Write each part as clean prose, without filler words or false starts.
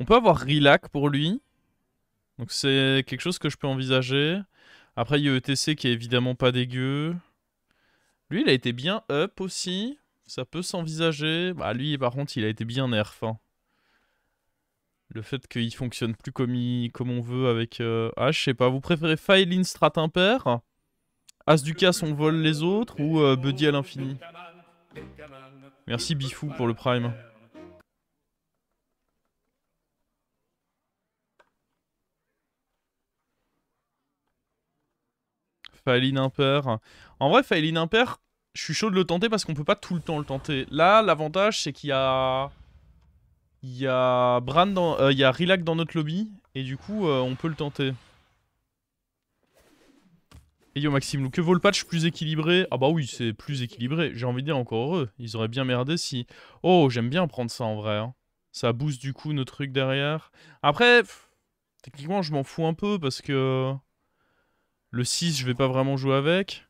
On peut avoir Rilac pour lui. Donc c'est quelque chose que je peux envisager. Après, il y a ETC qui est évidemment pas dégueu. Lui, il a été bien up aussi. Ça peut s'envisager. Bah, lui, par contre, il a été bien nerf. Hein. Le fait qu'il fonctionne plus comme on veut avec... Ah, je sais pas. Vous préférez Faelin Strat impair, As du Casse, on vole les autres, ou Buddy à l'infini? Merci Bifou pour le prime. Faeline impair. En vrai, Faeline impair, je suis chaud de le tenter parce qu'on peut pas tout le temps le tenter. Là, l'avantage, c'est qu'il y a... Il y a Bran dans... il y a Rilac dans notre lobby. Et du coup, on peut le tenter. Et yo Maxime, que vaut le patch plus équilibré? Ah bah oui, c'est plus équilibré. J'ai envie de dire encore heureux. Ils auraient bien merdé si... Oh, j'aime bien prendre ça en vrai. Hein. Ça booste du coup nos trucs derrière. Après, techniquement, je m'en fous un peu parce que... Le 6, je vais pas vraiment jouer avec.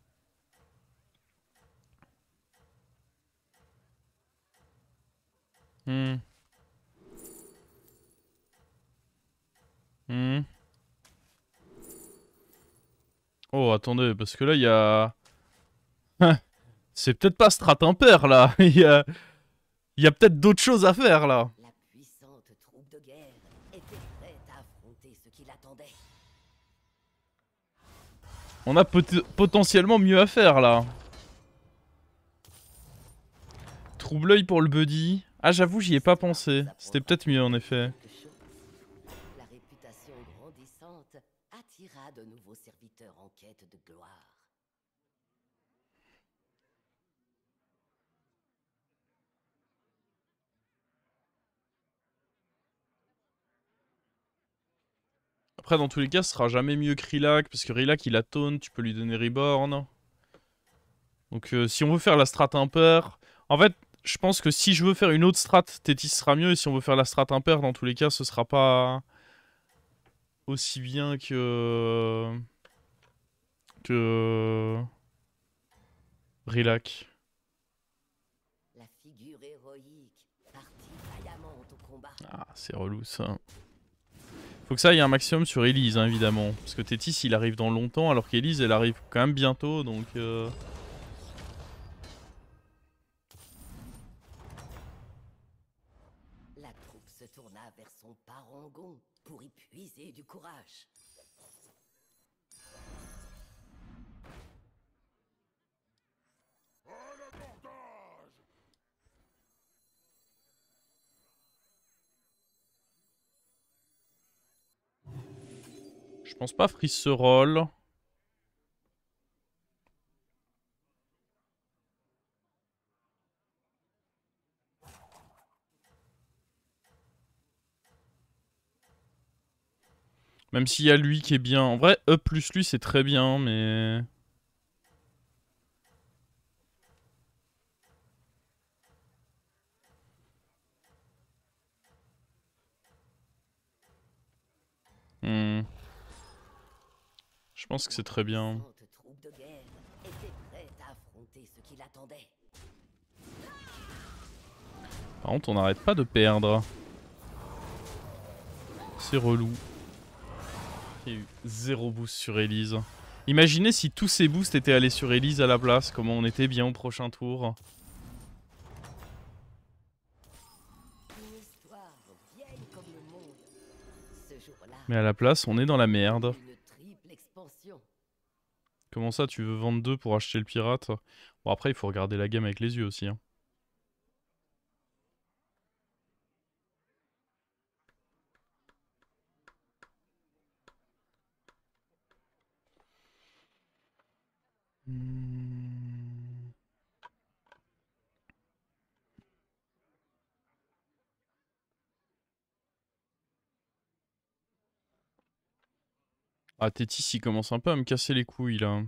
Hmm. Hmm. Oh, attendez, parce que là, il y a... C'est peut-être pas Strat impair, là. Il y a peut-être d'autres choses à faire, là. La puissante troupe de guerre était prête à affronter ce qui l'attendait. On a potentiellement mieux à faire, là. Trouble-œil pour le buddy. Ah, j'avoue, j'y ai pas pensé. C'était peut-être mieux, en effet. La réputation grandissante attira de nouveaux serviteurs en quête de gloire. Après, dans tous les cas, ce sera jamais mieux que Rilac, parce que Rilac, il a taunt, tu peux lui donner Reborn. Donc, si on veut faire la strat impair... En fait, je pense que si je veux faire une autre strat, Tétis sera mieux, et si on veut faire la strat impair, dans tous les cas, ce sera pas aussi bien que... Rilac. La figure héroïque partit vaillamment au combat. Ah, c'est relou, ça. Faut que ça aille un maximum sur Elise, hein, évidemment. Parce que Tétis, il arrive dans longtemps, alors qu'Elise, elle arrive quand même bientôt, donc... La troupe se tourna vers son parangon pour y puiser du courage. Je pense pas Freeze ce rôle. Même s'il y a lui qui est bien. En vrai, E plus lui, c'est très bien, mais... Hmm. Je pense que c'est très bien. La puissante troupe de guerre était prête à affronter ce qui l'attendait. Par contre, on n'arrête pas de perdre. C'est relou. Il y a eu 0 boost sur Elise. Imaginez si tous ces boosts étaient allés sur Elise à la place, comment on était bien au prochain tour. Une histoire vieille comme le monde. Ce jour-là, Mais à la place, on est dans la merde. une triple expansion. Comment ça, tu veux vendre 2 pour acheter le pirate? Bon, après, il faut regarder la gamme avec les yeux aussi. Hein. Hmm. Ah, Tétis, il commence un peu à me casser les couilles, là.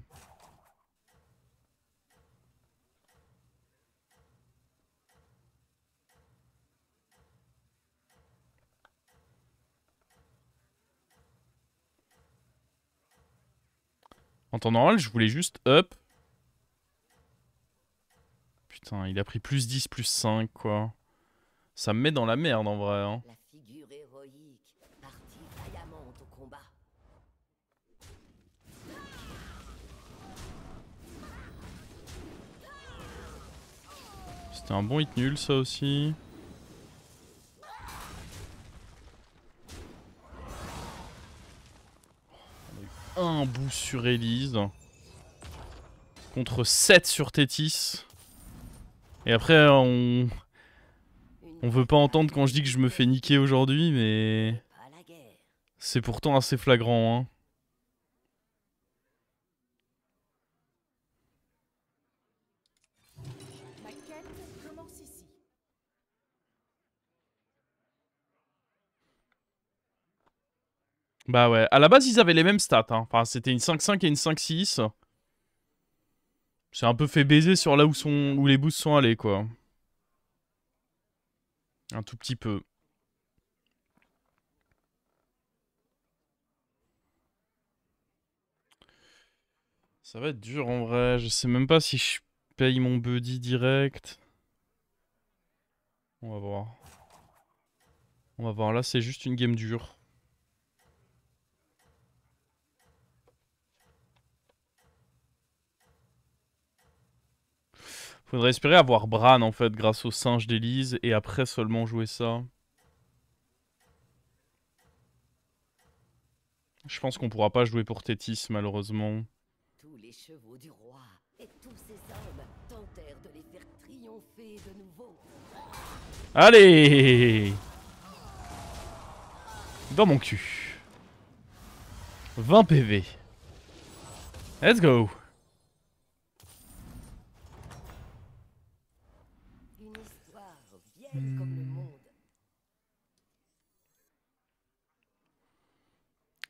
En temps normal, je voulais juste up. Putain, il a pris plus 10, plus 5, quoi. Ça me met dans la merde, en vrai. Hein. La figure héroïque héroïque, partit vaillamment au combat. C'était un bon hit nul ça aussi. Un boost sur Elise. Contre 7 sur Tétis. Et après on veut pas entendre quand je dis que je me fais niquer aujourd'hui, mais c'est pourtant assez flagrant, hein. Ma quête commence ici. Bah ouais, à la base ils avaient les mêmes stats, hein. Enfin c'était une 5-5 et une 5-6. C'est un peu fait baiser sur là où les boosts sont allés, quoi. Un tout petit peu. Ça va être dur en vrai, je sais même pas si je paye mon buddy direct. On va voir. On va voir, là c'est juste une game dure. Faudrait espérer avoir Bran en fait grâce au singe d'Elise et après seulement jouer ça. Je pense qu'on pourra pas jouer pour Tétis malheureusement. Tous les chevaux du roi et tous ces hommes tentèrent de les faire triompher de nouveau. Allez! Dans mon cul. 20 PV. Let's go! Une histoire vieille comme le monde.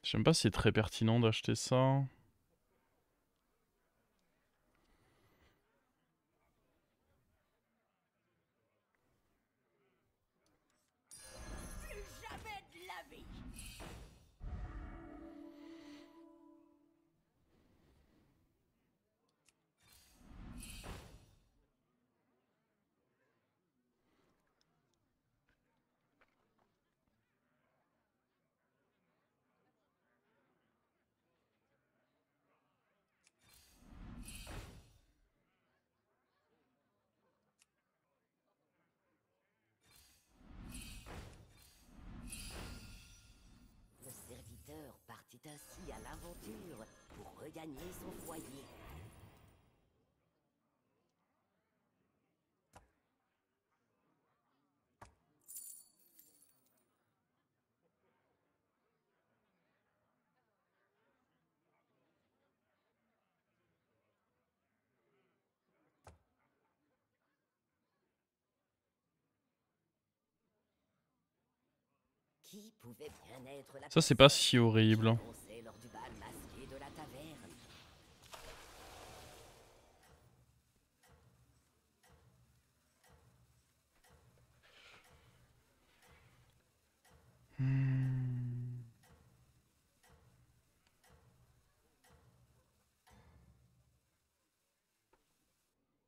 Je sais même pas si c'est très pertinent d'acheter ça. Plus jamais de la vie. Le serviteur partit ainsi à l'aventure pour regagner son foyer. Qui pouvait bien être la Ça c'est pas personne si horrible. qui dansait lors du bal masqué de la taverne?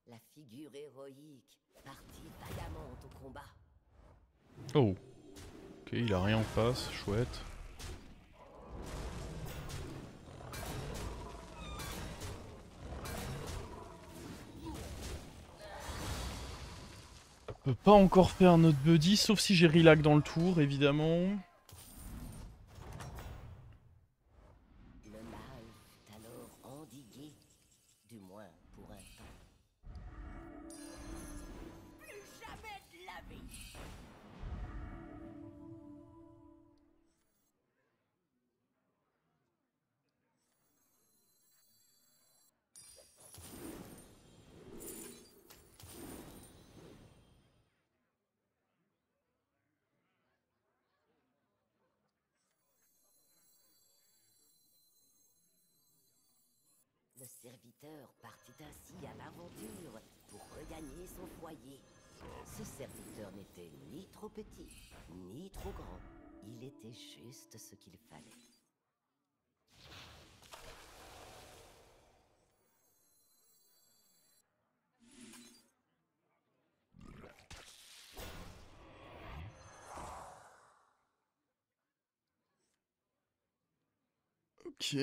La figure héroïque partit vaillamment au combat. Oh. Ok, il a rien en face, chouette. On peut pas encore faire notre buddy, sauf si j'ai relax dans le tour, évidemment. Le mal fut alors endigué, du moins pour un temps. Plus jamais de la vie. Le serviteur partit ainsi à l'aventure pour regagner son foyer. Ce serviteur n'était ni trop petit, ni trop grand. Il était juste ce qu'il fallait. Ok.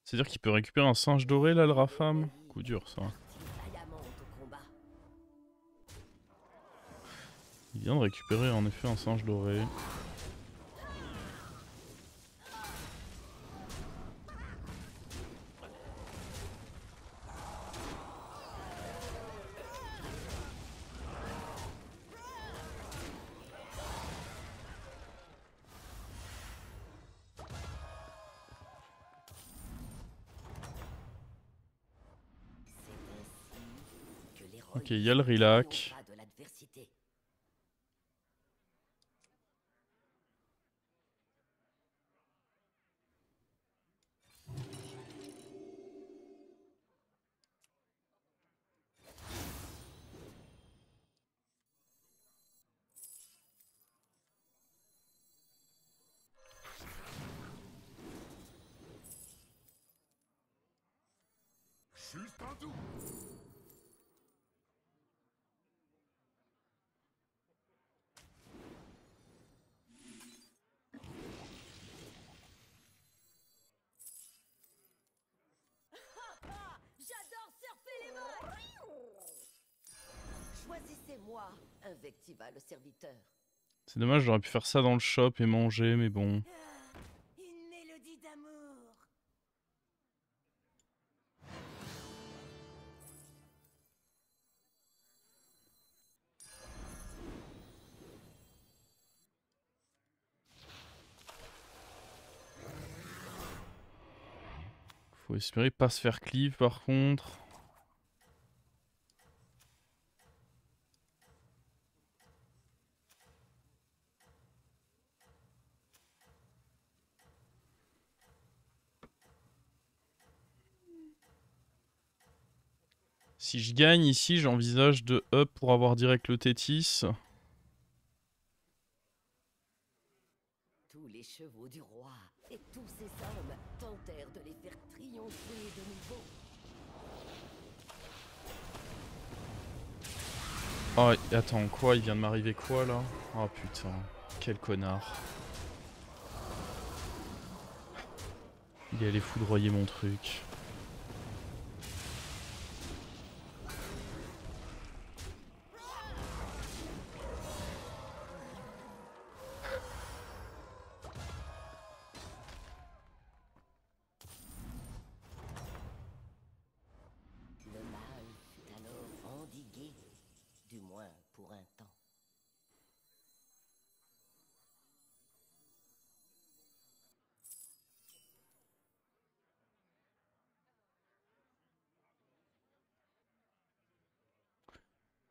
C'est-à-dire qu'il peut récupérer un singe doré là, le Rafam? Coup dur ça. Il vient de récupérer en effet un singe doré. Ok, il y a le Rilac. J'adore surfer les vagues. Choisissez-moi, invectiva le serviteur. C'est dommage, j'aurais pu faire ça dans le shop et manger, mais bon. Une mélodie d'amour. Faut espérer pas se faire cleave par contre. Si je gagne ici, j'envisage de up pour avoir direct le Tétis. Tous les chevaux du roi et tous ces hommes tentèrent de les faire triompher de nouveau. Oh, attends, quoi? Il vient de m'arriver quoi là? Oh putain, quel connard. Il est allé foudroyer mon truc. Le mal fut alors endigué, du moins pour un temps.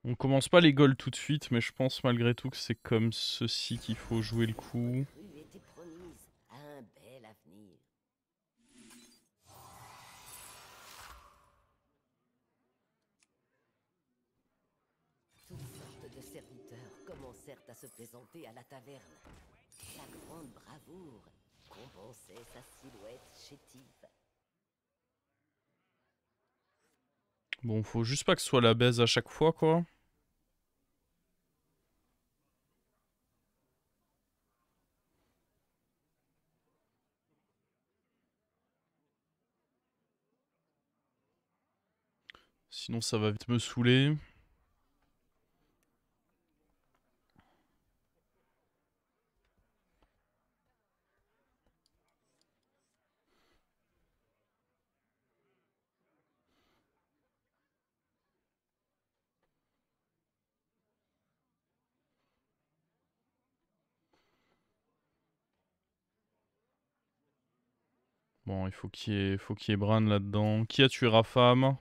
On commence pas les goals tout de suite, mais je pense malgré tout que c'est comme ceci qu'il faut jouer le coup. Votre rue était promise à un bel avenir. Toutes sortes de serviteurs commencèrent à se présenter à la taverne. Sa grande bravoure compensait sa silhouette chétive. Bon, faut juste pas que ce soit la baise à chaque fois, quoi. Sinon, ça va vite me saouler. Bon, il faut qu'il y ait Bran là-dedans. Qui a tué Rafam?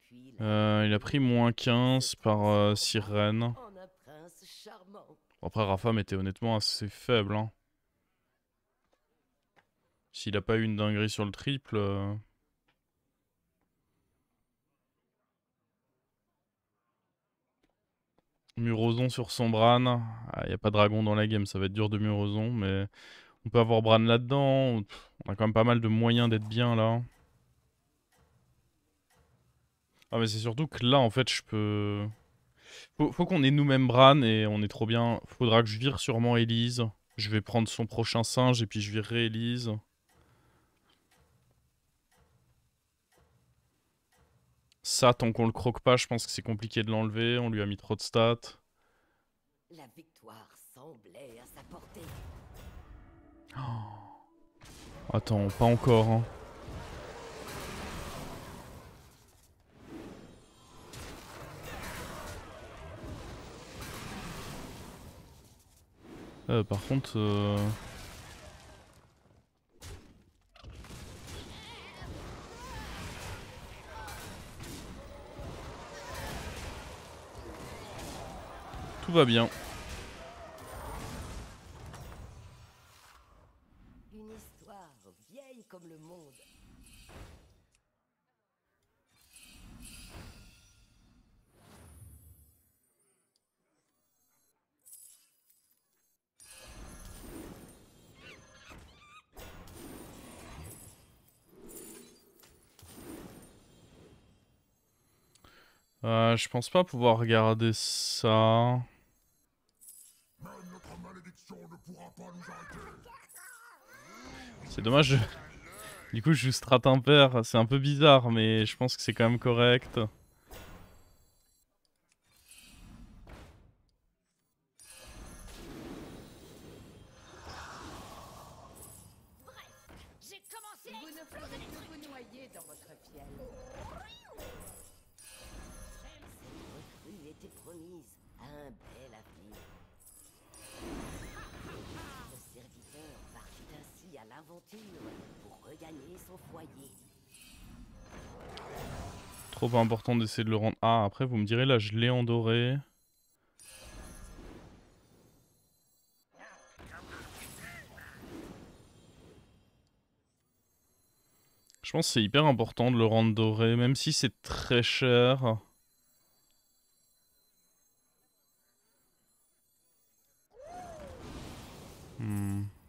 Puis Il a pris moins 15 par Sirène. en un prince charmant. Après, Rafam était honnêtement assez faible, hein. S'il a pas eu une dinguerie sur le triple... Murozon sur son Bran. Ah, y a pas de dragon dans la game, ça va être dur de Murozon, mais... On peut avoir Bran là-dedans. On a quand même pas mal de moyens d'être bien, là. Ah, mais c'est surtout que là, en fait, je peux... Faut qu'on ait nous-mêmes Bran, et on est trop bien. Faudra que je vire sûrement Elise. Je vais prendre son prochain singe, et puis je virerai Elise. Ça, tant qu'on le croque pas, je pense que c'est compliqué de l'enlever. On lui a mis trop de stats. La victoire semblait à sa portée. Oh. Attends, pas encore, hein. Par contre... Tout va bien. Une histoire vieille comme le monde. Je pense pas pouvoir regarder ça. C'est dommage. Du coup, je joue Strat impair. C'est un peu bizarre, mais je pense que c'est quand même correct. J'ai commencé à Vous ne ferez que vous noyer dans votre fiel. Cette recrue était promise à un bel avenir. Le serviteur partit ainsi à l'aventure pour regagner son foyer. Trop important d'essayer de le rendre... Ah, après, vous me direz, là, je l'ai en doré. Je pense que c'est hyper important de le rendre doré, même si c'est très cher.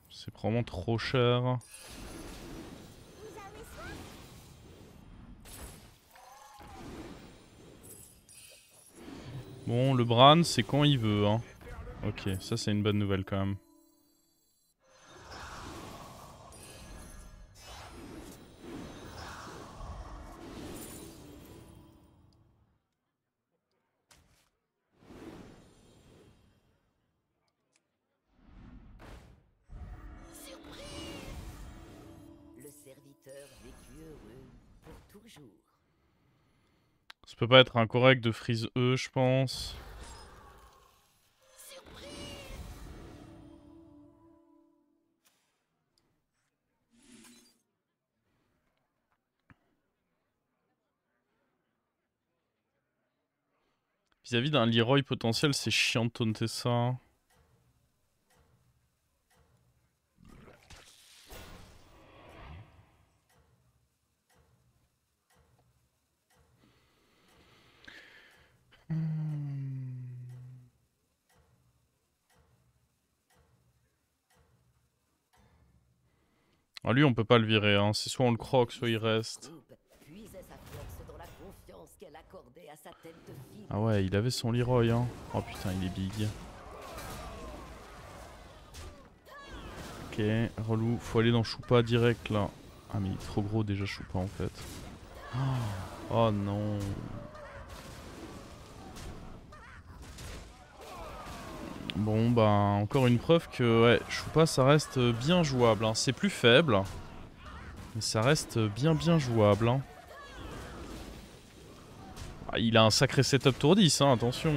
C'est probablement trop cher. Bon, le Bran, c'est quand il veut, hein. Ok, ça c'est une bonne nouvelle quand même. Le serviteur vécut heureux pour toujours. Ça peut pas être incorrect de freeze E, je pense. Vis-à-vis d'un Leroy potentiel, c'est chiant de taunter ça. Ah, lui, on peut pas le virer, hein. C'est soit on le croque, soit il reste. Troupe puisait sa force dans la confiance qu'elle accordait à sa tête de fille. Ah ouais, il avait son Leroy, hein. Oh putain, il est big. Ok, relou. Faut aller dans Choupa direct, là. Ah, mais il est trop gros déjà, Choupa, en fait. Oh non. Bon, bah, encore une preuve que, ouais, Choupa, ça reste bien jouable, hein. C'est plus faible. Mais ça reste bien jouable, hein. Ah, il a un sacré setup tour 10, hein, attention.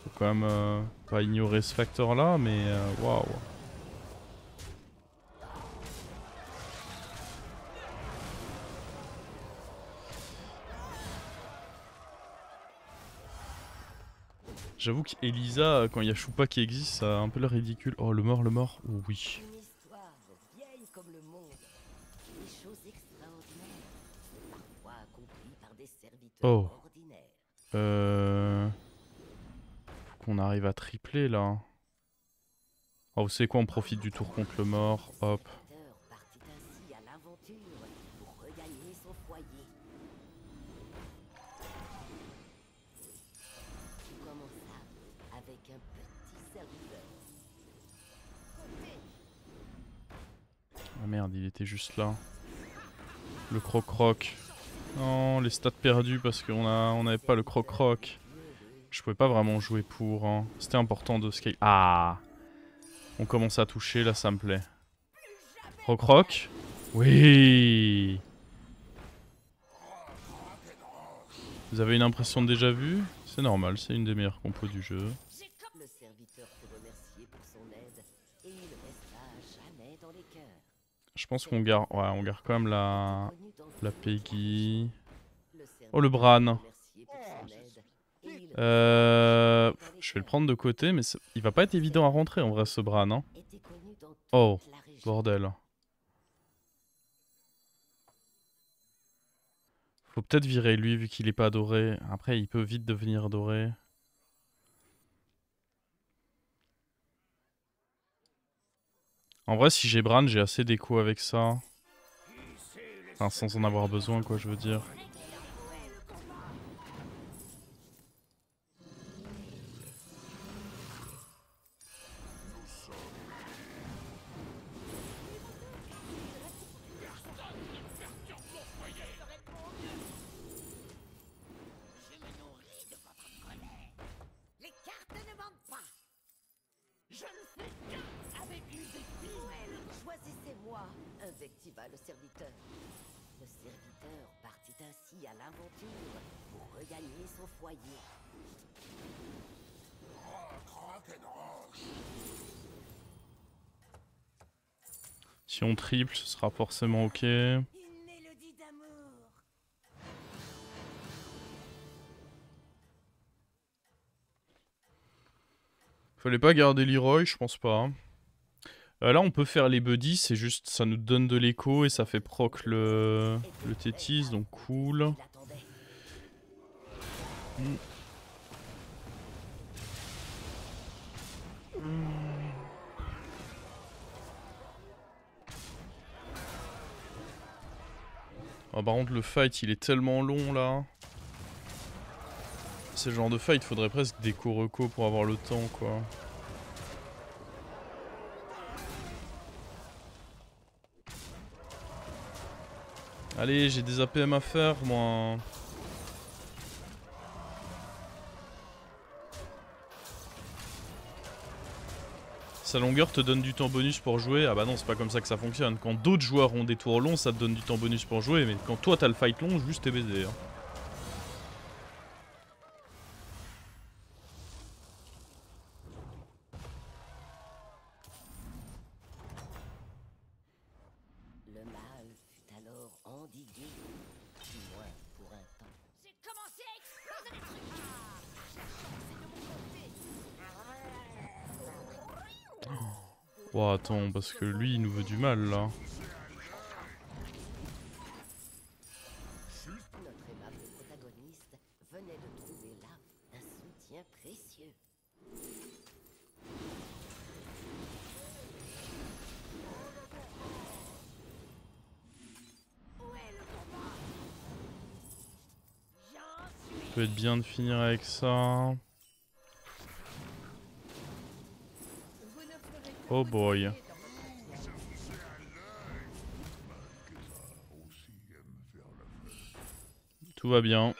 Faut quand même pas ignorer ce facteur-là, mais waouh. J'avoue qu'Elisa, quand il y a Choupa qui existe, ça a un peu l'air ridicule. Oh, le mort, le mort. Oh, oui. Une histoire vieille comme le monde. Des choses extraordinaires sont parfois accomplies par des serviteurs Oh. ordinaires. Qu'on arrive à tripler là. Oh, vous savez quoi, on profite du tour contre le mort. Hop. Le serviteur partit ainsi à l'aventure pour regagner son foyer. Tout commença avec un petit serviteur. Ah merde, il était juste là. Le croc-croc. Non, les stats perdus parce qu'on n'avait pas le croc-croc. Je pouvais pas vraiment jouer pour. Hein. C'était important de scale. Ah! On commence à toucher, là ça me plaît. Croc-croc? Oui! Vous avez une impression de déjà vu? C'est normal, c'est une des meilleures compos du jeu. Le serviteur fut remercié pour son aide et il resta à jamais dans les cœurs. Je pense qu'on garde, ouais, on garde quand même la Connu dans la toute Peggy. le Oh le serviteur Bran. fut remercié pour son aide et il resta dans les Je vais le cœurs. prendre de côté, mais il va pas être évident à rentrer en vrai ce Bran, hein. Était connu dans toute Oh, la région. bordel. Faut peut-être virer lui vu qu'il est pas doré. Après, il peut vite devenir doré. En vrai, si j'ai Bran, j'ai assez d'écho avec ça. Enfin, sans en avoir besoin, quoi, je veux dire. Les cartes ne mentent pas. Je ne fais qu'un avec les épines. Choisissez-moi, invectiva le serviteur. Le serviteur partit ainsi à l'aventure pour regagner son foyer. Si on triple, ce sera forcément ok. Une mélodie d'amour. Fallait pas garder Leroy, je pense pas. Là, on peut faire les buddies, c'est juste, ça nous donne de l'écho et ça fait proc le Tétis, donc cool. Il attendait. Oh, par contre, le fight, il est tellement long là. C'est le genre de fight, faudrait presque des co-reco pour avoir le temps, quoi. Allez, j'ai des APM à faire, moi. Sa longueur te donne du temps bonus pour jouer. Ah bah non, c'est pas comme ça que ça fonctionne. Quand d'autres joueurs ont des tours longs, ça te donne du temps bonus pour jouer. Mais quand toi t'as le fight long, juste t'es baisé. Hein. Le mal fut alors endigué, du moins pour un temps. J'ai commencé à exploser des trucs. Oh, attends, parce que lui, il nous veut du mal, là. Notre aimable protagoniste venait de trouver là un soutien précieux. Où est le combat? J'en suis. Ça peut être bien de finir avec ça. Vous ne ferez que Oh vous boy. noyer dans votre fiel. Tout va bien.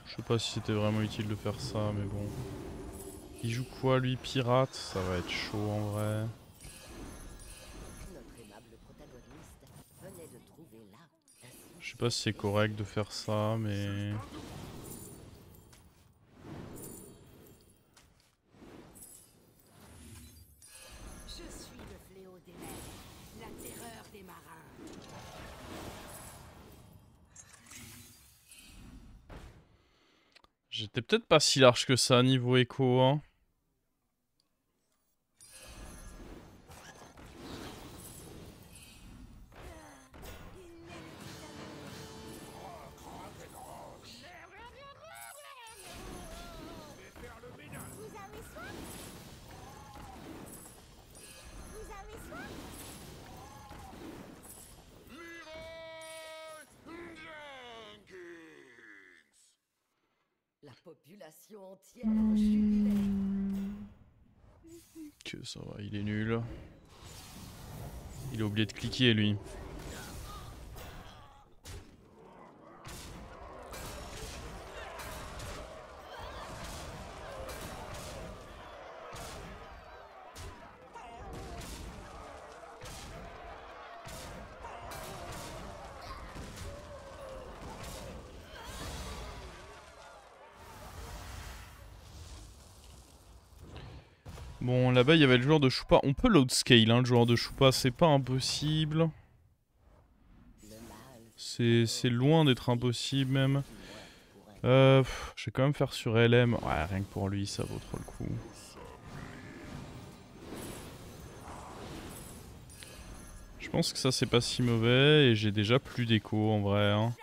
Je sais pas si c'était vraiment utile de faire ça, mais bon. Il joue quoi, lui? Pirate? Ça va être chaud, en vrai. Notre aimable protagoniste venait de trouver là un soutien Je sais pas si c'est correct de faire ça, mais... Je suis J'étais peut-être pas si large que ça niveau écho, hein. La population entière jubilait. Que ça va, il est nul. Il a oublié de cliquer lui. Bon, là-bas, il y avait le joueur de Choupa. On peut load scale, hein, le joueur de Choupa. C'est pas impossible. C'est loin d'être impossible, même. Je vais quand même faire sur LM. Ouais, rien que pour lui, ça vaut trop le coup. Je pense que ça, c'est pas si mauvais. Et j'ai déjà plus d'écho, en vrai. Hein.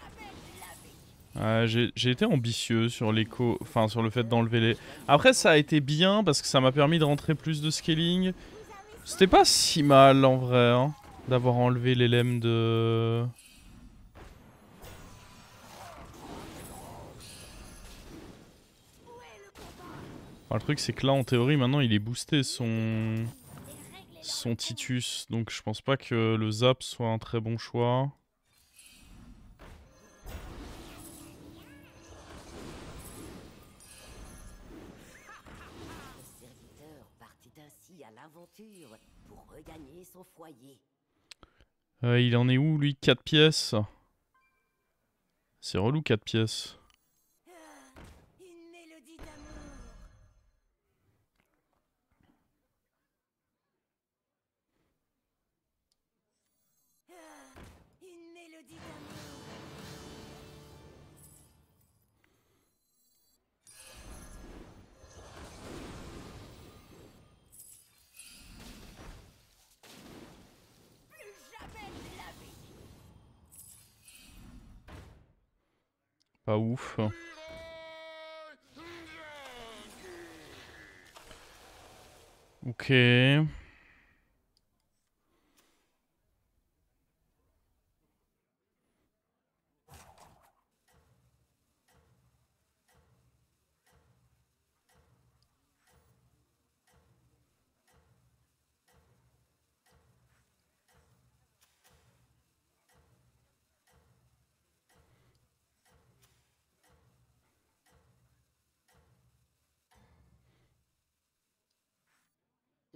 J'ai été ambitieux sur l'écho, enfin sur le fait d'enlever les... Après ça a été bien parce que ça m'a permis de rentrer plus de scaling. C'était pas si mal en vrai, hein, d'avoir enlevé les lemmes de... Enfin, le truc c'est que là en théorie maintenant il est boosté son Titus. Donc je pense pas que le zap soit un très bon choix. À l'aventure pour regagner son foyer. Il en est où lui? 4 pièces. C'est relou 4 pièces. Une mélodie d'amour. Une mélodie d'amour. Pas ouf. Ok.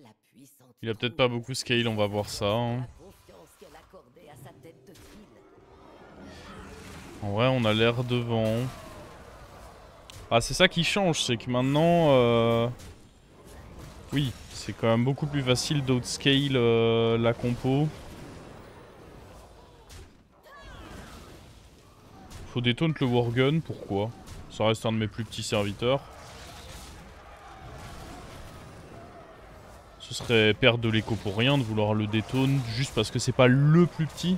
La puissante Il a peut-être pas beaucoup scale, on va voir ça. Hein. la confiance qu'elle accordait à sa tête de file. En vrai, on a l'air devant. Ah, c'est ça qui change, c'est que maintenant... Oui, c'est quand même beaucoup plus facile d'outscale la compo. Faut détaunt le Worgen, pourquoi? Ça reste un de mes plus petits serviteurs. Ce serait perdre de l'écho pour rien de vouloir le détaunt juste parce que c'est pas le plus petit.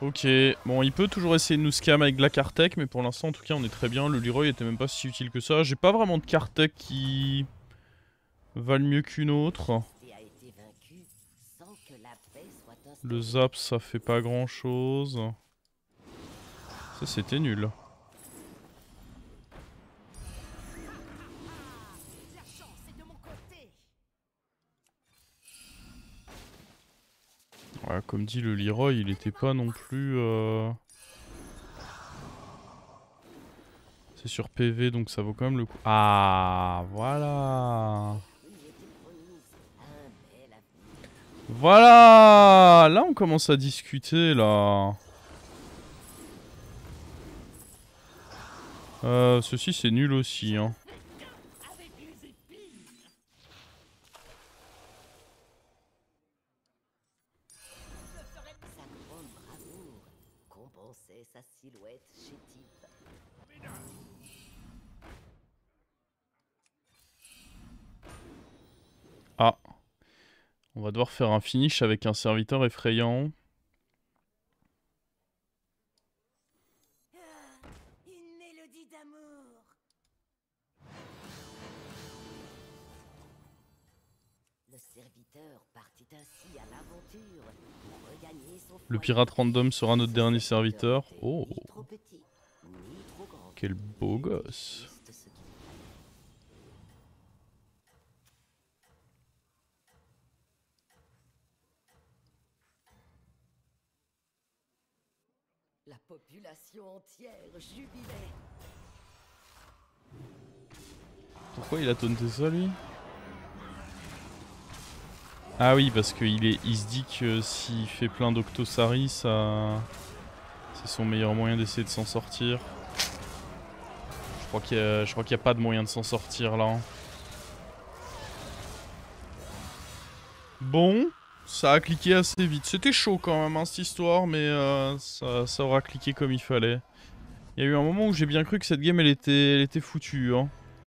Ok, bon il peut toujours essayer de nous scam avec de la Kartek, mais pour l'instant en tout cas on est très bien. Le Leroy était même pas si utile que ça. J'ai pas vraiment de Kartek qui valent mieux qu'une autre. Le zap ça fait pas grand chose. Ça c'était nul. Ouais, comme dit le Leroy, il était pas non plus... C'est sur PV donc ça vaut quand même le coup. Ah, voilà. Voilà. Là on commence à discuter là. Ceci c'est nul aussi hein. On va devoir faire un finish avec un serviteur effrayant. Une mélodie d'amour. Le serviteur partit ainsi à l'aventure pour regagner son Le foyer. pirate random sera notre dernier serviteur. n'était Oh, ni trop petit, ni trop grand. quel beau gosse. Juste ce qu'il fallait. La population entière jubilait. Pourquoi il a taunté ça, lui? Ah oui, parce il se dit que s'il fait plein d'Octosari, ça... c'est son meilleur moyen d'essayer de s'en sortir. Je crois qu'il n'y a pas de moyen de s'en sortir, là. Bon, ça a cliqué assez vite. C'était chaud quand même, hein, cette histoire, mais ça aura cliqué comme il fallait. Il y a eu un moment où j'ai bien cru que cette game, elle était foutue, hein.